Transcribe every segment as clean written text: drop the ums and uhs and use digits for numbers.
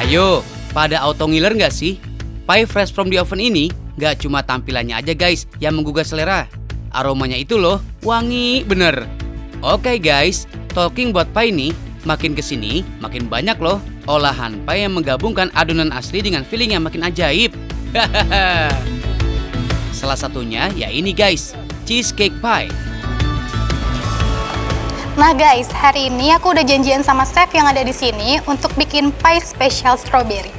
Ayo, pada auto ngiler nggak sih? Pie fresh from the oven ini nggak cuma tampilannya aja guys yang menggugah selera. Aromanya itu loh, wangi bener. Oke guys, talking buat pie ini, makin kesini makin banyak loh olahan pie yang menggabungkan adonan asli dengan feeling yang makin ajaib. Salah satunya ya ini guys, cheesecake pie. Nah guys, hari ini aku udah janjian sama chef yang ada di sini untuk bikin pie spesial strawberry.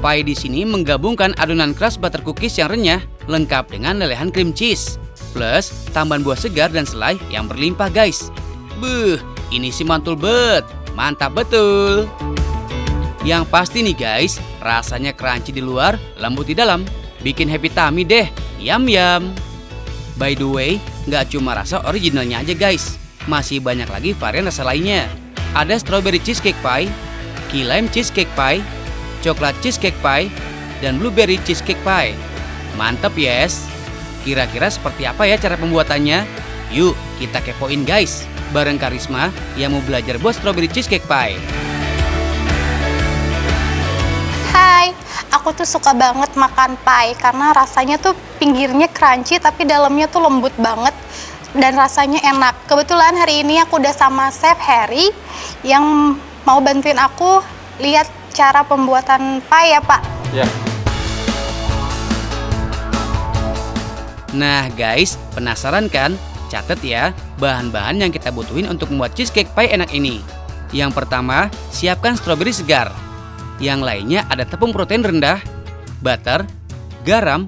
Pie di sini menggabungkan adonan crust butter cookies yang renyah, lengkap dengan lelehan cream cheese, plus tambahan buah segar dan selai yang berlimpah guys. Buh, ini sih mantul bet, mantap betul. Yang pasti nih guys, rasanya crunchy di luar, lembut di dalam, bikin happy tummy deh, yum yum. By the way, nggak cuma rasa originalnya aja guys, masih banyak lagi varian rasa lainnya. Ada strawberry cheesecake pie, key lime cheesecake pie, coklat cheesecake pie, dan blueberry cheesecake pie. Mantap yes. Kira-kira seperti apa ya cara pembuatannya? Yuk kita kepoin guys, bareng Karisma yang mau belajar buat strawberry cheesecake pie. Hai, aku tuh suka banget makan pie karena rasanya tuh pinggirnya crunchy tapi dalamnya tuh lembut banget dan rasanya enak. Kebetulan hari ini aku udah sama Chef Harry yang mau bantuin aku lihat cara pembuatan pie ya Pak. Ya. Nah guys, penasaran kan? Catat ya, bahan-bahan yang kita butuhin untuk membuat cheesecake pie enak ini. Yang pertama, siapkan stroberi segar. Yang lainnya ada tepung protein rendah, butter, garam,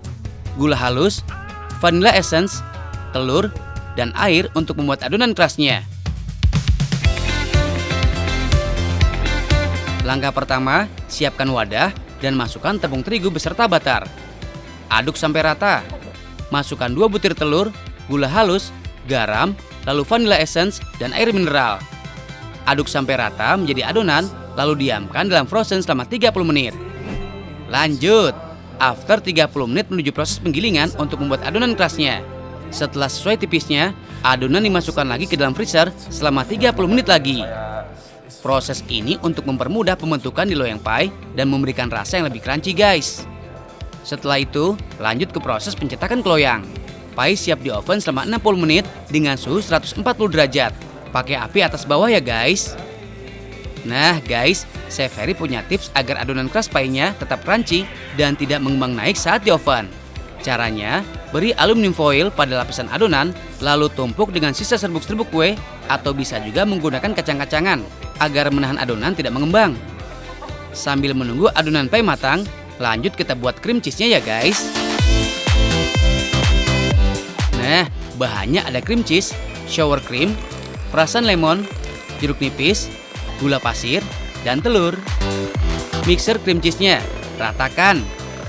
gula halus, vanilla essence, telur, dan air untuk membuat adonan crustnya. Langkah pertama, siapkan wadah dan masukkan tepung terigu beserta butter. Aduk sampai rata. Masukkan 2 butir telur, gula halus, garam, lalu vanilla essence, dan air mineral. Aduk sampai rata menjadi adonan, lalu diamkan dalam frozen selama 30 menit. Lanjut, after 30 menit menuju proses penggilingan untuk membuat adonan crustnya. Setelah sesuai tipisnya, adonan dimasukkan lagi ke dalam freezer selama 30 menit lagi. Proses ini untuk mempermudah pembentukan di loyang pie dan memberikan rasa yang lebih crunchy guys. Setelah itu, lanjut ke proses pencetakan ke loyang. Pie siap di oven selama 60 menit dengan suhu 140 derajat. Pakai api atas bawah ya guys. Nah guys, Chef Harry punya tips agar adonan crust pie-nya tetap crunchy dan tidak mengembang naik saat di oven. Caranya, beri aluminium foil pada lapisan adonan, lalu tumpuk dengan sisa serbuk-serbuk kue, atau bisa juga menggunakan kacang-kacangan agar menahan adonan tidak mengembang. Sambil menunggu adonan pie matang, lanjut kita buat cream cheese-nya ya guys. Nah, bahannya ada cream cheese, sour cream, perasan lemon, jeruk nipis, gula pasir, dan telur. Mixer cream cheese-nya, ratakan.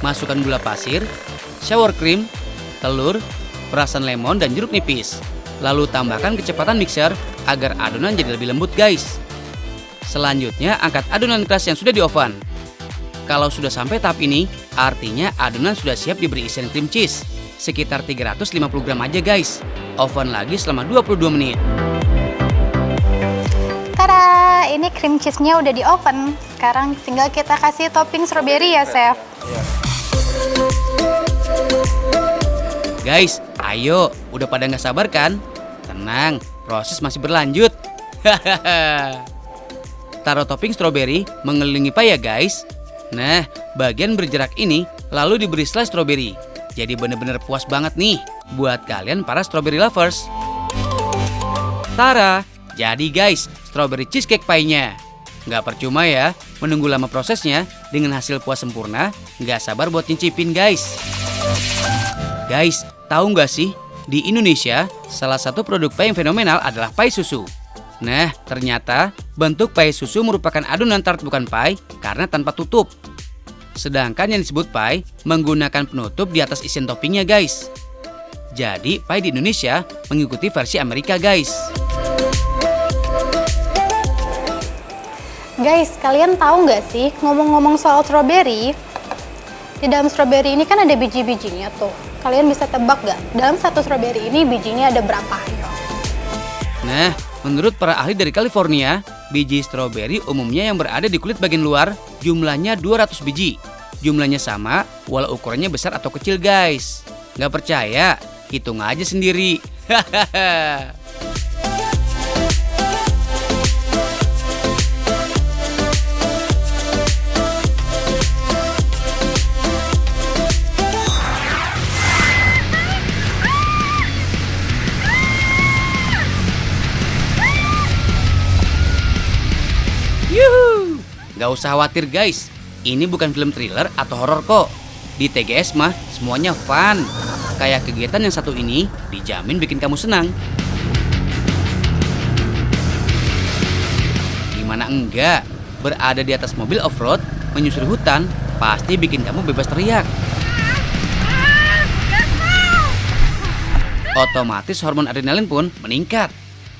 Masukkan gula pasir, sour cream, telur, perasan lemon, dan jeruk nipis. Lalu tambahkan kecepatan mixer agar adonan jadi lebih lembut guys. Selanjutnya angkat adonan crust yang sudah di oven. Kalau sudah sampai tahap ini, artinya adonan sudah siap diberi isian cream cheese. Sekitar 350 gram aja guys. Oven lagi selama 22 menit. Tada, ini cream cheese-nya udah di oven. Sekarang tinggal kita kasih topping strawberry ya Chef. Iya. Guys, ayo, udah pada nggak sabar kan? Tenang, proses masih berlanjut. Taruh topping strawberry mengelilingi pie ya guys. Nah, bagian berjerak ini lalu diberi slice strawberry. Jadi bener-bener puas banget nih buat kalian para strawberry lovers. Tara, jadi guys, strawberry cheesecake pie-nya. Nggak percuma ya, menunggu lama prosesnya dengan hasil puas sempurna. Nggak sabar buat nyicipin guys. Guys, tahu nggak sih? Di Indonesia, salah satu produk pie yang fenomenal adalah pie susu. Nah, ternyata bentuk pie susu merupakan adonan tart bukan pie karena tanpa tutup. Sedangkan yang disebut pie menggunakan penutup di atas isian toppingnya guys. Jadi pie di Indonesia mengikuti versi Amerika guys. Guys, kalian tahu nggak sih ngomong-ngomong soal strawberry? Di dalam strawberry ini kan ada biji-bijinya tuh. Kalian bisa tebak nggak? Dalam satu strawberry ini bijinya ada berapa? Nah, menurut para ahli dari California, Biji stroberi umumnya yang berada di kulit bagian luar jumlahnya 200 biji. Jumlahnya sama walau ukurannya besar atau kecil guys. Nggak percaya? Hitung aja sendiri. Hahaha. Yuhu! Gak usah khawatir guys, ini bukan film thriller atau horor kok. Di TGS mah semuanya fun. Kayak kegiatan yang satu ini dijamin bikin kamu senang. Gimana enggak? Berada di atas mobil off-road, menyusuri hutan, pasti bikin kamu bebas teriak. Otomatis hormon adrenalin pun meningkat.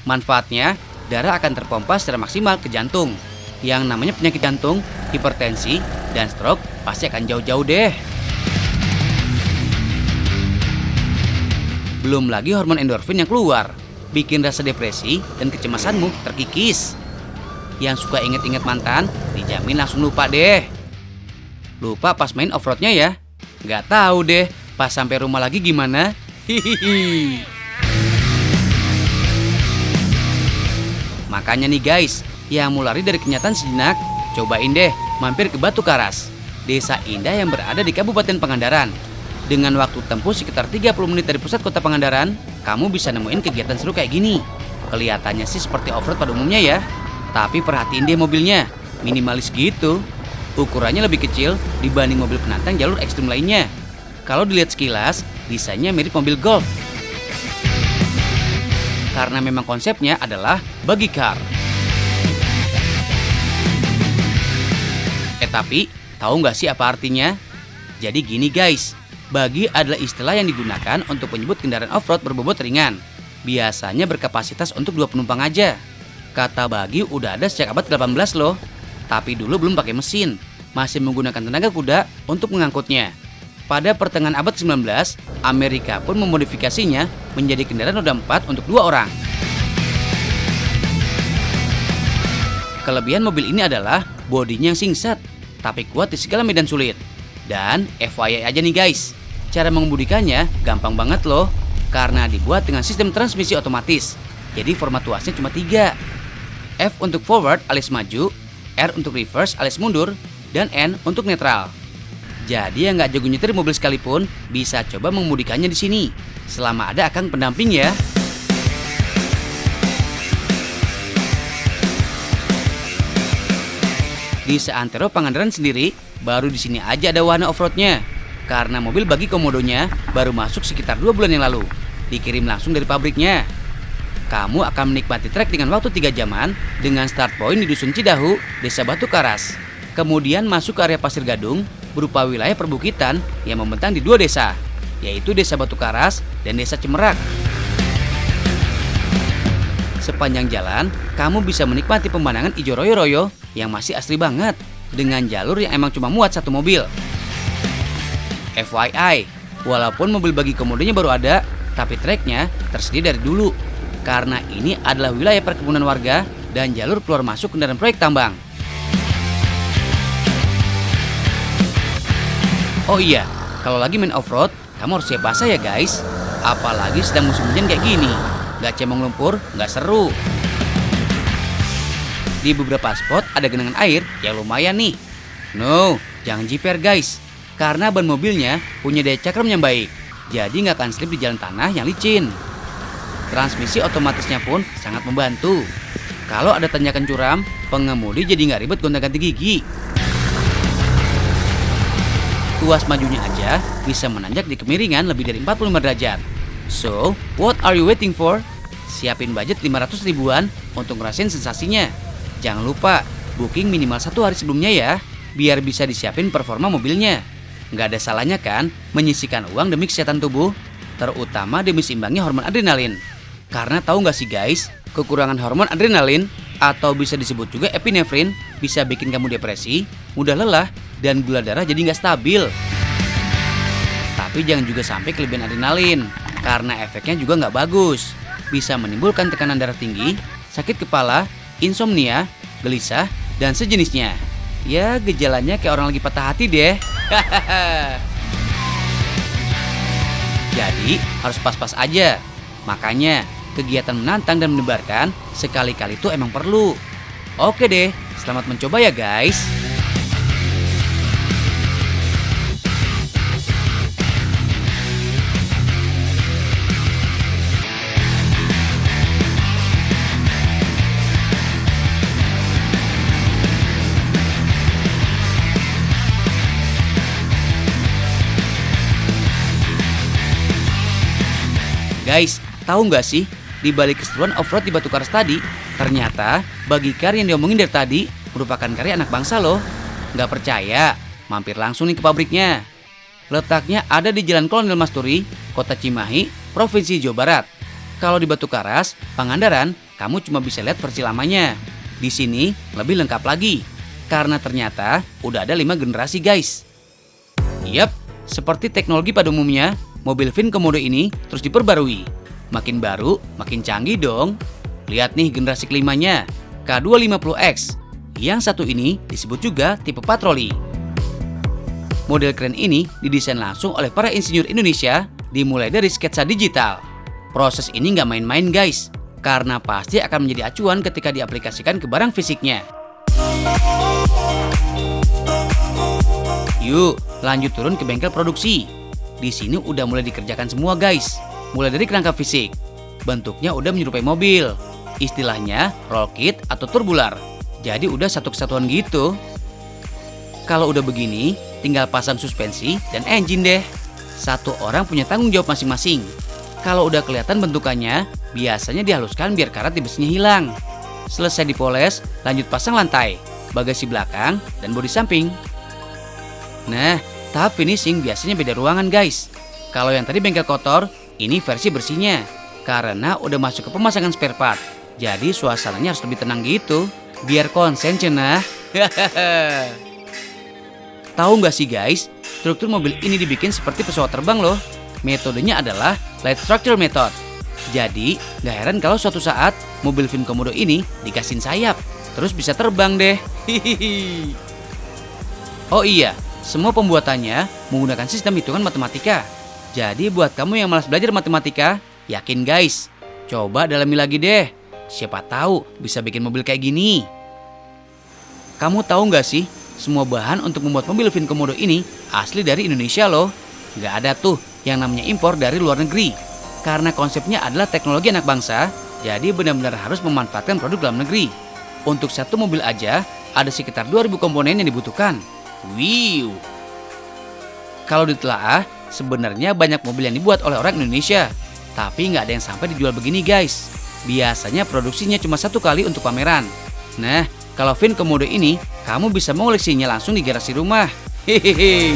Manfaatnya, darah akan terpompa secara maksimal ke jantung. Yang namanya penyakit jantung, hipertensi, dan stroke pasti akan jauh-jauh deh. Belum lagi hormon endorfin yang keluar, bikin rasa depresi dan kecemasanmu terkikis. Yang suka inget-inget mantan, dijamin langsung lupa deh. Lupa pas main off-roadnya ya? Nggak tahu deh, pas sampai rumah lagi gimana? Hihihi. Makanya nih guys, yang mau lari dari kenyataan sejenak, cobain deh mampir ke Batu Karas, desa indah yang berada di Kabupaten Pangandaran. Dengan waktu tempuh sekitar 30 menit dari pusat kota Pangandaran, kamu bisa nemuin kegiatan seru kayak gini. Kelihatannya sih seperti off-road pada umumnya ya, tapi perhatiin deh mobilnya, minimalis gitu. Ukurannya lebih kecil dibanding mobil penantang jalur ekstrim lainnya. Kalau dilihat sekilas, desainnya mirip mobil golf. Karena memang konsepnya adalah buggy car. Tapi tahu nggak sih apa artinya? Jadi gini guys, buggy adalah istilah yang digunakan untuk menyebut kendaraan off-road berbobot ringan. Biasanya berkapasitas untuk 2 penumpang aja. Kata buggy udah ada sejak abad 18 loh. Tapi dulu belum pakai mesin, masih menggunakan tenaga kuda untuk mengangkutnya. Pada pertengahan abad 19, Amerika pun memodifikasinya menjadi kendaraan roda 4 untuk 2 orang. Kelebihan mobil ini adalah bodinya yang singset, tapi kuat di segala medan sulit. Dan FYI aja nih guys, cara mengemudikannya gampang banget loh, karena dibuat dengan sistem transmisi otomatis. Jadi format tuasnya cuma 3. F untuk forward alias maju, R untuk reverse alias mundur, dan N untuk netral. Jadi yang nggak jago nyetir mobil sekalipun bisa coba mengemudikannya di sini, selama ada akang pendamping ya. Di seantero Pangandaran sendiri, baru di sini aja ada wahana off-roadnya. Karena mobil bagi komodonya baru masuk sekitar 2 bulan yang lalu. Dikirim langsung dari pabriknya. Kamu akan menikmati trek dengan waktu 3 jaman dengan start point di Dusun Cidahu, Desa Batu Karas. Kemudian masuk ke area Pasir Gadung berupa wilayah perbukitan yang membentang di 2 desa, yaitu Desa Batu Karas dan Desa Cimerak. Sepanjang jalan, kamu bisa menikmati pemandangan ijo royo-royo yang masih asli banget dengan jalur yang emang cuma muat 1 mobil. FYI, walaupun mobil bagi komodonya baru ada, tapi treknya tersedia dari dulu. Karena ini adalah wilayah perkebunan warga dan jalur keluar masuk kendaraan proyek tambang. Oh iya, kalau lagi main off-road, kamu harus siap basah ya guys. Apalagi sedang musim hujan kayak gini. Gak cemong lumpur, gak seru. Di beberapa spot ada genangan air yang lumayan nih. No, jangan jiper guys. Karena ban mobilnya punya daya cakram yang baik. Jadi gak akan slip di jalan tanah yang licin. Transmisi otomatisnya pun sangat membantu. Kalau ada tanjakan curam, pengemudi jadi gak ribet gonta-ganti gigi. Tuas majunya aja bisa menanjak di kemiringan lebih dari 45 derajat. So, what are you waiting for? Siapin budget 500 ribuan untuk ngerasain sensasinya. Jangan lupa, booking minimal 1 hari sebelumnya ya, biar bisa disiapin performa mobilnya. Nggak ada salahnya kan menyisihkan uang demi kesehatan tubuh, terutama demi seimbangnya hormon adrenalin. Karena tahu nggak sih guys, kekurangan hormon adrenalin atau bisa disebut juga epinefrin bisa bikin kamu depresi, mudah lelah, dan gula darah jadi nggak stabil. Tapi jangan juga sampai kelebihan adrenalin, karena efeknya juga nggak bagus. Bisa menimbulkan tekanan darah tinggi, sakit kepala, insomnia, gelisah, dan sejenisnya. Ya, gejalanya kayak orang lagi patah hati deh. Jadi, harus pas-pas aja. Makanya, kegiatan menantang dan mendebarkan sekali-kali tuh emang perlu. Oke deh, selamat mencoba ya guys. Guys, tahu nggak sih, di balik keseruan off-road di Batu Karas tadi, ternyata Bagicar yang diomongin dari tadi merupakan karya anak bangsa loh. Nggak percaya? Mampir langsung nih ke pabriknya. Letaknya ada di Jalan Kolonel Masturi, Kota Cimahi, Provinsi Jawa Barat. Kalau di Batu Karas, Pangandaran, kamu cuma bisa lihat versi lamanya. Di sini lebih lengkap lagi, karena ternyata udah ada 5 generasi guys. Yap, seperti teknologi pada umumnya, mobil Vin Komodo ini terus diperbarui. Makin baru, makin canggih dong. Lihat nih generasi kelimanya, K250X. Yang satu ini disebut juga tipe patroli. Model keren ini didesain langsung oleh para insinyur Indonesia, dimulai dari sketsa digital. Proses ini nggak main-main guys, karena pasti akan menjadi acuan ketika diaplikasikan ke barang fisiknya. Yuk, lanjut turun ke bengkel produksi. Di sini udah mulai dikerjakan semua guys. Mulai dari kerangka fisik. Bentuknya udah menyerupai mobil. Istilahnya roll kit atau turbular. Jadi udah satu kesatuan gitu. Kalau udah begini, tinggal pasang suspensi dan engine deh. Satu orang punya tanggung jawab masing-masing. Kalau udah kelihatan bentukannya, biasanya dihaluskan biar karat di besinya hilang. Selesai dipoles, lanjut pasang lantai, bagasi belakang, dan bodi samping. Nah, tahap finishing biasanya beda ruangan guys. Kalau yang tadi bengkel kotor, ini versi bersihnya. Karena udah masuk ke pemasangan spare part. Jadi suasananya harus lebih tenang gitu. Biar konsen cenah. Tahu nggak sih guys, struktur mobil ini dibikin seperti pesawat terbang loh. Metodenya adalah light structure method. Jadi nggak heran kalau suatu saat mobil Vin Komodo ini dikasihin sayap. Terus bisa terbang deh. Oh iya, semua pembuatannya menggunakan sistem hitungan matematika. Jadi buat kamu yang malas belajar matematika, yakin guys, coba dalami lagi deh. Siapa tahu bisa bikin mobil kayak gini. Kamu tahu nggak sih, semua bahan untuk membuat mobil Vin Komodo ini asli dari Indonesia loh. Nggak ada tuh yang namanya impor dari luar negeri. Karena konsepnya adalah teknologi anak bangsa, jadi benar-benar harus memanfaatkan produk dalam negeri. Untuk satu mobil aja, ada sekitar 2000 komponen yang dibutuhkan. Wow. Kalau ditelaah, sebenarnya banyak mobil yang dibuat oleh orang Indonesia. Tapi nggak ada yang sampai dijual begini guys. Biasanya produksinya cuma satu kali untuk pameran. Nah, kalau Vin Komodo ini, kamu bisa mengoleksinya langsung di garasi rumah. Hehehe.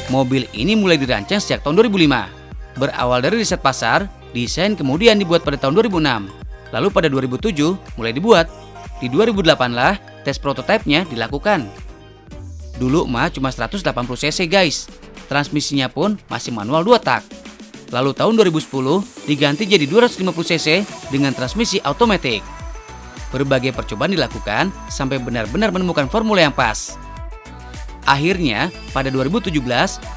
Mobil ini mulai dirancang sejak tahun 2005. Berawal dari riset pasar, desain kemudian dibuat pada tahun 2006. Lalu pada 2007 mulai dibuat. Di 2008 lah tes prototipenya dilakukan. Dulu mah cuma 180 cc guys. Transmisinya pun masih manual 2 tak. Lalu tahun 2010 diganti jadi 250 cc dengan transmisi otomatis. Berbagai percobaan dilakukan sampai benar-benar menemukan formula yang pas. Akhirnya pada 2017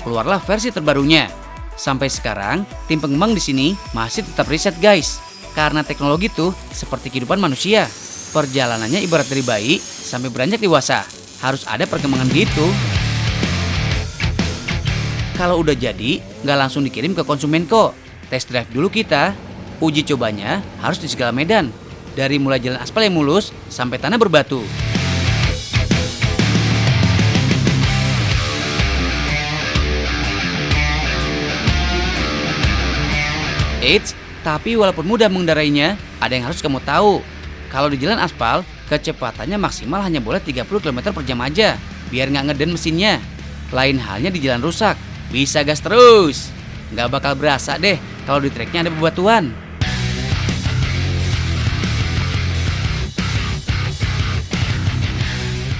keluarlah versi terbarunya. Sampai sekarang tim pengembang di sini masih tetap riset guys. Karena teknologi itu seperti kehidupan manusia. Perjalanannya ibarat dari bayi sampai beranjak dewasa. Harus ada perkembangan gitu. Kalau udah jadi, nggak langsung dikirim ke konsumen kok. Test drive dulu kita. Uji cobanya harus di segala medan. Dari mulai jalan aspal yang mulus sampai tanah berbatu. Eits, tapi walaupun mudah mengendarainya, ada yang harus kamu tahu. Kalau di jalan aspal, kecepatannya maksimal hanya boleh 30 km per jam aja, biar nggak ngeden mesinnya. Lain halnya di jalan rusak, bisa gas terus. Nggak bakal berasa deh kalau di treknya ada bebatuan.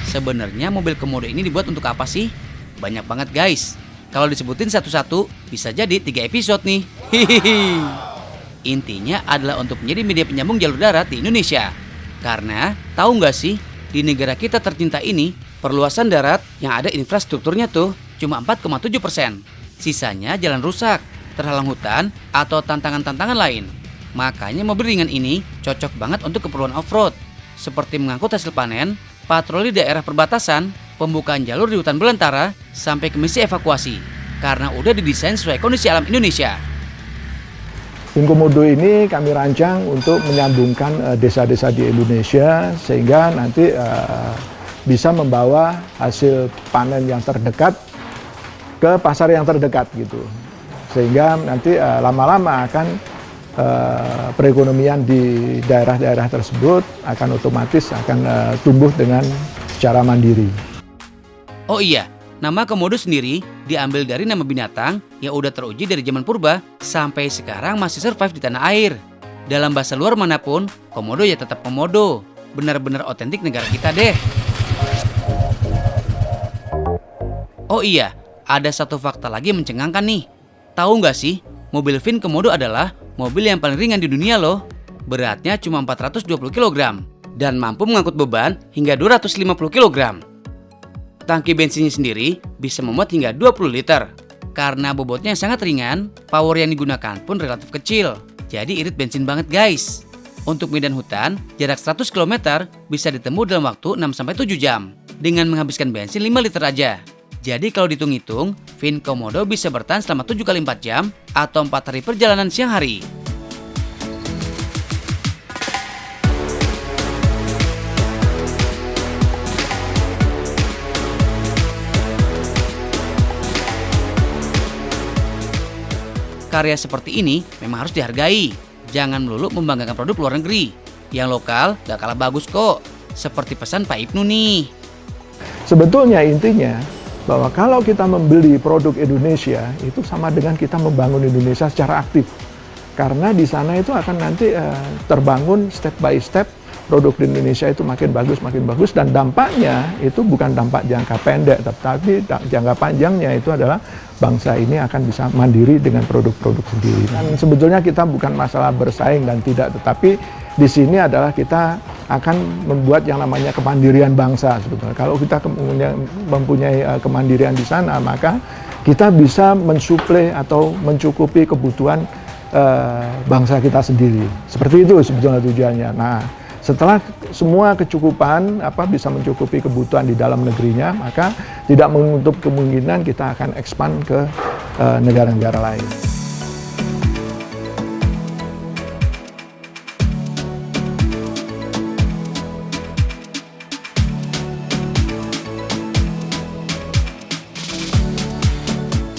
Sebenarnya mobil Komodo ini dibuat untuk apa sih? Banyak banget guys. Kalau disebutin satu-satu, bisa jadi 3 episode nih. Hihihi. Intinya adalah untuk menjadi media penyambung jalur darat di Indonesia. Karena tahu nggak sih, di negara kita tercinta ini, perluasan darat yang ada infrastrukturnya tuh cuma 4,7%. Sisanya jalan rusak, terhalang hutan, atau tantangan-tantangan lain. Makanya mobil ringan ini cocok banget untuk keperluan off-road, seperti mengangkut hasil panen, patroli daerah perbatasan, pembukaan jalur di hutan belantara, sampai ke misi evakuasi. Karena udah didesain sesuai kondisi alam Indonesia. Vin Komodo ini kami rancang untuk menyambungkan desa-desa di Indonesia sehingga nanti bisa membawa hasil panen yang terdekat ke pasar yang terdekat gitu. Sehingga nanti lama-lama akan perekonomian di daerah-daerah tersebut akan otomatis akan tumbuh dengan secara mandiri. Oh iya, nama Komodo sendiri diambil dari nama binatang yang udah teruji dari zaman purba sampai sekarang masih survive di tanah air. Dalam bahasa luar manapun, Komodo ya tetap Komodo. Benar-benar otentik negara kita deh. Oh iya, ada satu fakta lagi yang mencengangkan nih. Tahu nggak sih, mobil Vin Komodo adalah mobil yang paling ringan di dunia loh. Beratnya cuma 420 kg dan mampu mengangkut beban hingga 250 kg. Tangki bensinnya sendiri bisa memuat hingga 20 liter. Karena bobotnya yang sangat ringan, power yang digunakan pun relatif kecil. Jadi irit bensin banget guys. Untuk medan hutan, jarak 100 km bisa ditempuh dalam waktu 6-7 jam. Dengan menghabiskan bensin 5 liter aja. Jadi kalau dihitung-hitung, Vin Komodo bisa bertahan selama 7 kali 4 jam atau 4 hari perjalanan siang hari. Karya seperti ini memang harus dihargai. Jangan melulu membanggakan produk luar negeri. Yang lokal gak kalah bagus kok. Seperti pesan Pak Ibnu nih. Sebetulnya intinya bahwa kalau kita membeli produk Indonesia itu sama dengan kita membangun Indonesia secara aktif. Karena di sana itu akan nanti terbangun step by step, produk di Indonesia itu makin bagus dan dampaknya itu bukan dampak jangka pendek, tapi jangka panjangnya itu adalah bangsa ini akan bisa mandiri dengan produk-produk sendiri. Dan sebetulnya kita bukan masalah bersaing dan tidak, tetapi di sini adalah kita akan membuat yang namanya kemandirian bangsa sebetulnya. Kalau kita mempunyai kemandirian di sana, maka kita bisa mensuplai atau mencukupi kebutuhan bangsa kita sendiri. Seperti itu sebetulnya tujuannya. Nah, setelah semua kecukupan bisa mencukupi kebutuhan di dalam negerinya, maka tidak menutup kemungkinan kita akan expand ke negara-negara lain.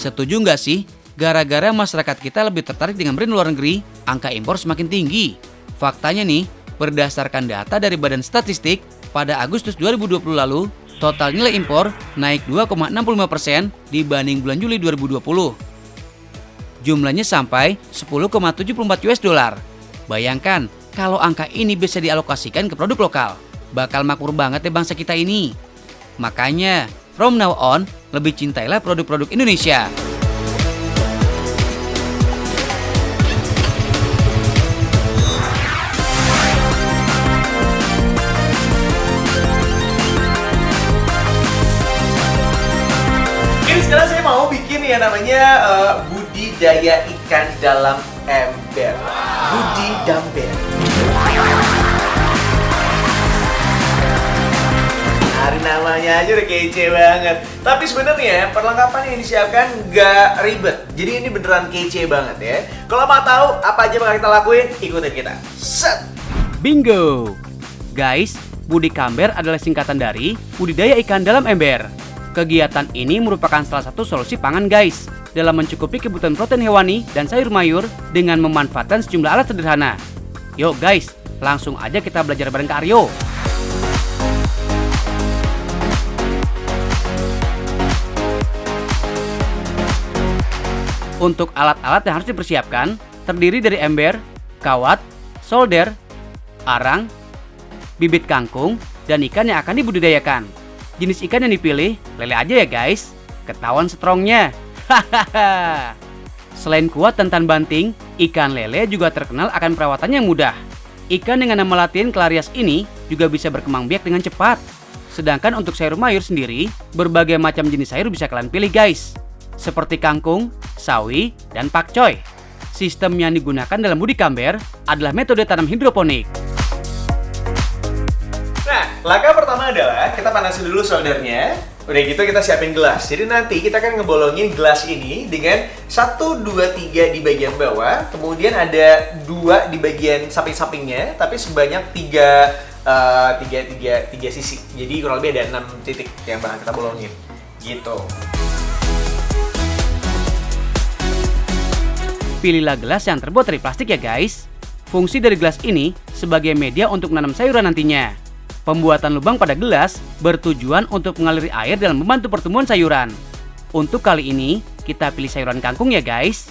Setuju nggak sih? Gara-gara masyarakat kita lebih tertarik dengan brand luar negeri, angka impor semakin tinggi. Faktanya nih, berdasarkan data dari Badan Statistik, pada Agustus 2020 lalu, total nilai impor naik 2,65% dibanding bulan Juli 2020. Jumlahnya sampai 10,74 US dollar. Bayangkan, kalau angka ini bisa dialokasikan ke produk lokal, bakal makmur banget deh bangsa kita ini. Makanya, from now on, lebih cintailah produk-produk Indonesia. Sekarang saya mau bikin yang namanya budidaya ikan dalam ember. Budidamber. Hari namanya aja udah kece banget. Tapi sebenarnya perlengkapan yang disiapkan nggak ribet. Jadi ini beneran kece banget ya. Kalau mau tahu apa aja bakal kita lakuin, ikutin kita. Set. Bingo! Guys, Budidamber adalah singkatan dari budidaya ikan dalam ember. Kegiatan ini merupakan salah satu solusi pangan guys, dalam mencukupi kebutuhan protein hewani dan sayur mayur dengan memanfaatkan sejumlah alat sederhana. Yuk guys, langsung aja kita belajar bareng Kak Aryo. Untuk alat-alat yang harus dipersiapkan, terdiri dari ember, kawat, solder, arang, bibit kangkung, dan ikan yang akan dibudidayakan. Jenis ikan yang dipilih, lele aja ya guys. Ketahuan strongnya. Selain kuat dan tahan banting, Ikan lele juga terkenal akan perawatannya yang mudah. Ikan dengan nama latin Clarias ini juga bisa berkembang biak dengan cepat. Sedangkan untuk sayur mayur sendiri, berbagai macam jenis sayur bisa kalian pilih guys. Seperti kangkung, sawi, dan pakcoy. Sistem yang digunakan dalam budi kamber adalah metode tanam hidroponik. Nah, langkah pertama adalah kita panasin dulu soldernya. Udah gitu kita siapin gelas. Jadi nanti kita akan ngebolongin gelas ini dengan 1, 2, 3 di bagian bawah. Kemudian ada 2 di bagian samping-sampingnya, tapi sebanyak 3 sisi. Jadi kurang lebih ada 6 titik yang bakal kita bolongin. Gitu. Pilihlah gelas yang terbuat dari plastik ya guys. Fungsi dari gelas ini sebagai media untuk menanam sayuran nantinya. Pembuatan lubang pada gelas bertujuan untuk mengaliri air dalam membantu pertumbuhan sayuran. Untuk kali ini, kita pilih sayuran kangkung ya guys.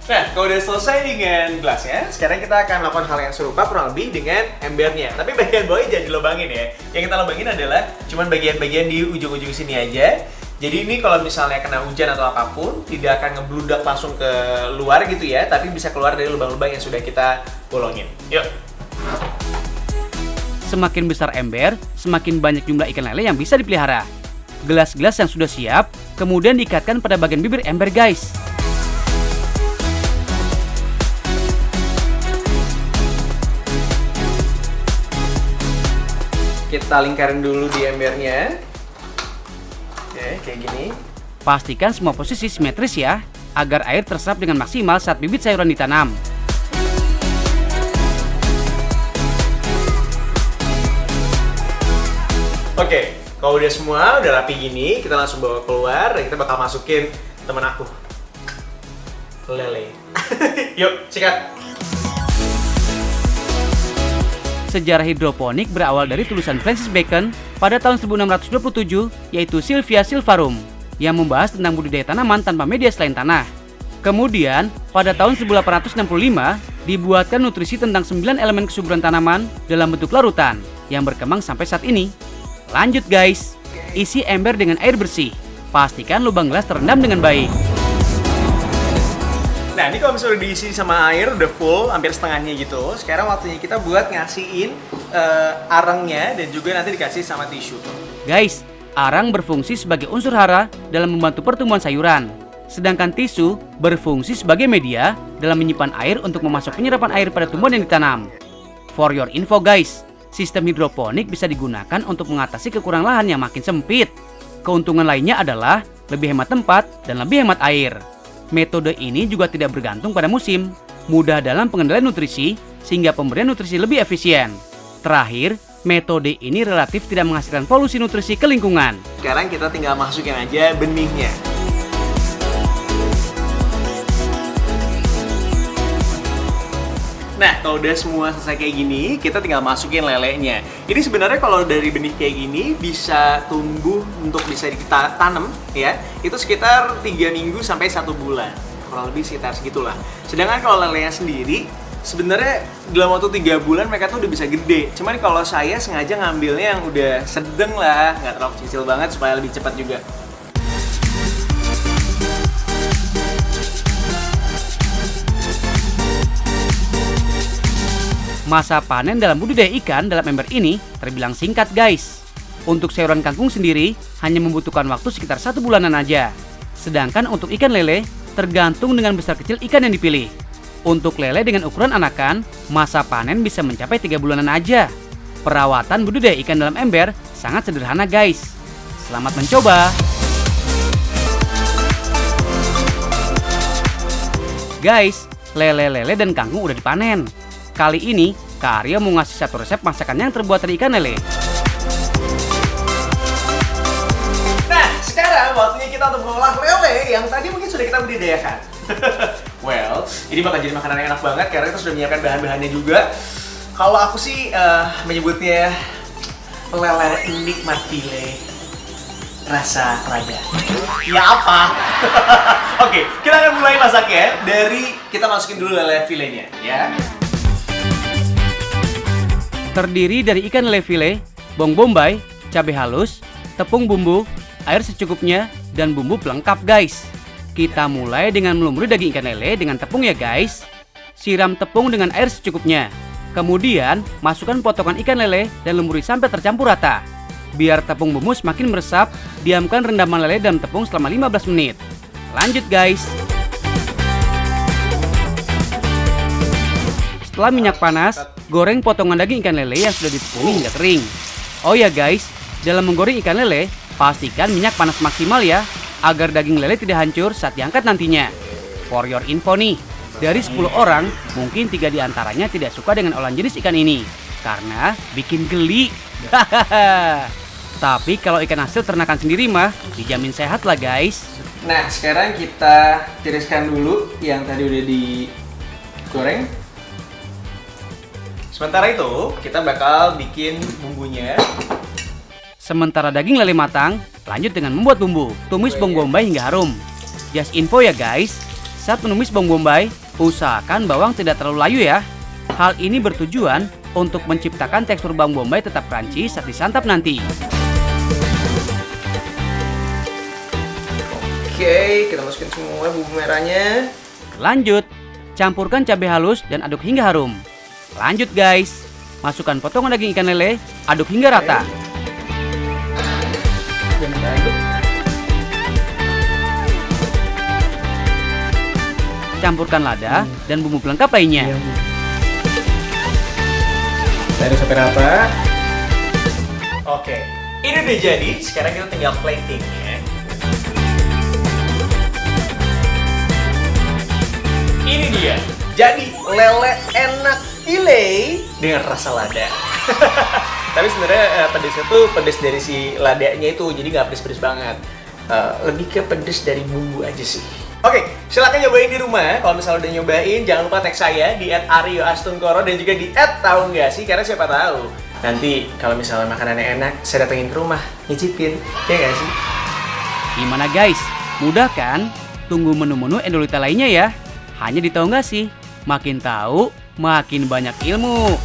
Nah, kalau udah selesai dengan gelasnya, sekarang kita akan melakukan hal yang serupa kurang lebih dengan embernya. Tapi bagian bawahnya jangan dilubangin ya. Yang kita lubangin adalah cuman bagian-bagian di ujung-ujung sini aja. Jadi ini kalau misalnya kena hujan atau apapun, tidak akan ngebludak langsung ke luar gitu ya, tapi bisa keluar dari lubang-lubang yang sudah kita bolongin. Yuk! Semakin besar ember, semakin banyak jumlah ikan lele yang bisa dipelihara. Gelas-gelas yang sudah siap, kemudian diikatkan pada bagian bibir ember guys. Kita lingkarin dulu di embernya. Oke, kayak gini. Pastikan semua posisi simetris ya, agar air terserap dengan maksimal saat bibit sayuran ditanam. Oke, kalau udah semua, udah rapi gini, kita langsung bawa keluar dan kita bakal masukin temen aku. Lele. Yuk, sikat. Sejarah hidroponik berawal dari tulisan Francis Bacon pada tahun 1627, yaitu Sylvia Sylvarum, yang membahas tentang budidaya tanaman tanpa media selain tanah. Kemudian, pada tahun 1865, dibuatkan nutrisi tentang 9 elemen kesuburan tanaman dalam bentuk larutan, yang berkembang sampai saat ini. Lanjut guys, isi ember dengan air bersih. Pastikan lubang gelas terendam dengan baik. Nah, ini kalau misalnya udah diisi sama air, udah full, hampir setengahnya gitu. Sekarang waktunya kita buat ngasihin arangnya dan juga nanti dikasih sama tisu. Guys, arang berfungsi sebagai unsur hara dalam membantu pertumbuhan sayuran. Sedangkan tisu berfungsi sebagai media dalam menyimpan air untuk memasok penyerapan air pada tumbuhan yang ditanam. For your info guys, sistem hidroponik bisa digunakan untuk mengatasi kekurangan lahan yang makin sempit. Keuntungan lainnya adalah lebih hemat tempat dan lebih hemat air. Metode ini juga tidak bergantung pada musim, mudah dalam pengendalian nutrisi, sehingga pemberian nutrisi lebih efisien. Terakhir, metode ini relatif tidak menghasilkan polusi nutrisi ke lingkungan. Sekarang kita tinggal masukin aja benihnya. Nah, kalau udah semua selesai kayak gini, kita tinggal masukin lelenya. Ini sebenarnya kalau dari benih kayak gini bisa tumbuh untuk bisa kita tanam ya. Itu sekitar 3 minggu sampai 1 bulan. Kurang lebih sekitar segitulah. Sedangkan kalau lelenya sendiri sebenarnya dalam waktu 3 bulan mereka tuh udah bisa gede. Cuman kalau saya sengaja ngambilnya yang udah sedang lah, nggak terlalu kecil banget supaya lebih cepat juga. Masa panen dalam budidaya ikan dalam ember ini terbilang singkat guys. Untuk sayuran kangkung sendiri hanya membutuhkan waktu sekitar 1 bulanan aja. Sedangkan untuk ikan lele tergantung dengan besar kecil ikan yang dipilih. Untuk lele dengan ukuran anakan, masa panen bisa mencapai 3 bulanan aja. Perawatan budidaya ikan dalam ember sangat sederhana guys. Selamat mencoba. Guys, lele-lele dan kangkung udah dipanen. Kali ini, Kak Aryo mau ngasih satu resep masakan yang terbuat dari ikan lele. Nah, sekarang waktunya kita untuk mengolah lele yang tadi mungkin sudah kita budidayakan. Well, ini bakal jadi makanan yang enak banget karena kita sudah menyiapkan bahan-bahannya juga. Kalau aku sih menyebutnya lele nikmat file rasa lada. Ya apa? Oke, kita akan mulai masaknya dari kita masukin dulu lele filenya ya. Terdiri dari ikan lele file, bawang bombay, cabai halus, tepung bumbu, air secukupnya, dan bumbu pelengkap guys. Kita mulai dengan melumuri daging ikan lele dengan tepung ya guys. Siram tepung dengan air secukupnya. Kemudian, masukkan potongan ikan lele dan lumuri sampai tercampur rata. Biar tepung bumbu semakin meresap, diamkan rendaman lele dalam tepung selama 15 menit. Lanjut guys. Setelah minyak panas, goreng potongan daging ikan lele yang sudah ditepung hingga kering. Oh ya guys, dalam menggoreng ikan lele, pastikan minyak panas maksimal ya, agar daging lele tidak hancur saat diangkat nantinya. For your info nih, dari 10 orang, mungkin 3 diantaranya tidak suka dengan olahan jenis ikan ini, karena bikin geli. Tapi kalau ikan hasil ternakan sendiri mah, dijamin sehat lah guys. Nah, sekarang kita tiriskan dulu yang tadi udah digoreng. Sementara itu, kita bakal bikin bumbunya. Sementara daging lele matang, lanjut dengan membuat bumbu. Tumis bawang bombay hingga harum. Just info ya guys, saat menumis bawang bombay, usahakan bawang tidak terlalu layu ya. Hal ini bertujuan untuk menciptakan tekstur bawang bombay tetap crunchy saat disantap nanti. Oke, kita masukin semua bumbu merahnya. Lanjut, campurkan cabai halus dan aduk hingga harum. Lanjut guys, masukkan potongan daging ikan lele, aduk hingga rata. Dan kita aduk. Campurkan lada dan bumbu pelengkap lainnya. Kita aduk sampai rata. Oke, ini udah jadi. Sekarang kita tinggal plating ya. Ini dia, jadi lele enak delay dengan rasa lada. Tapi sebenarnya pedesnya tuh pedes dari si ladanya itu, jadi nggak pedes-pedes banget. Lebih ke pedes dari bumbu aja sih. Oke, silakan nyobain di rumah. Kalau misalnya udah nyobain, jangan lupa tag saya di @aryoastungkoro dan juga di @taunggasi, karena siapa tahu nanti kalau misalnya makanannya enak, saya datengin ke rumah nyicipin, ya nggak sih? Gimana guys? Mudah kan? Tunggu menu-menu Endolita lainnya ya. Hanya di Tahu Nggak Sih? Makin tahu, makin banyak ilmu.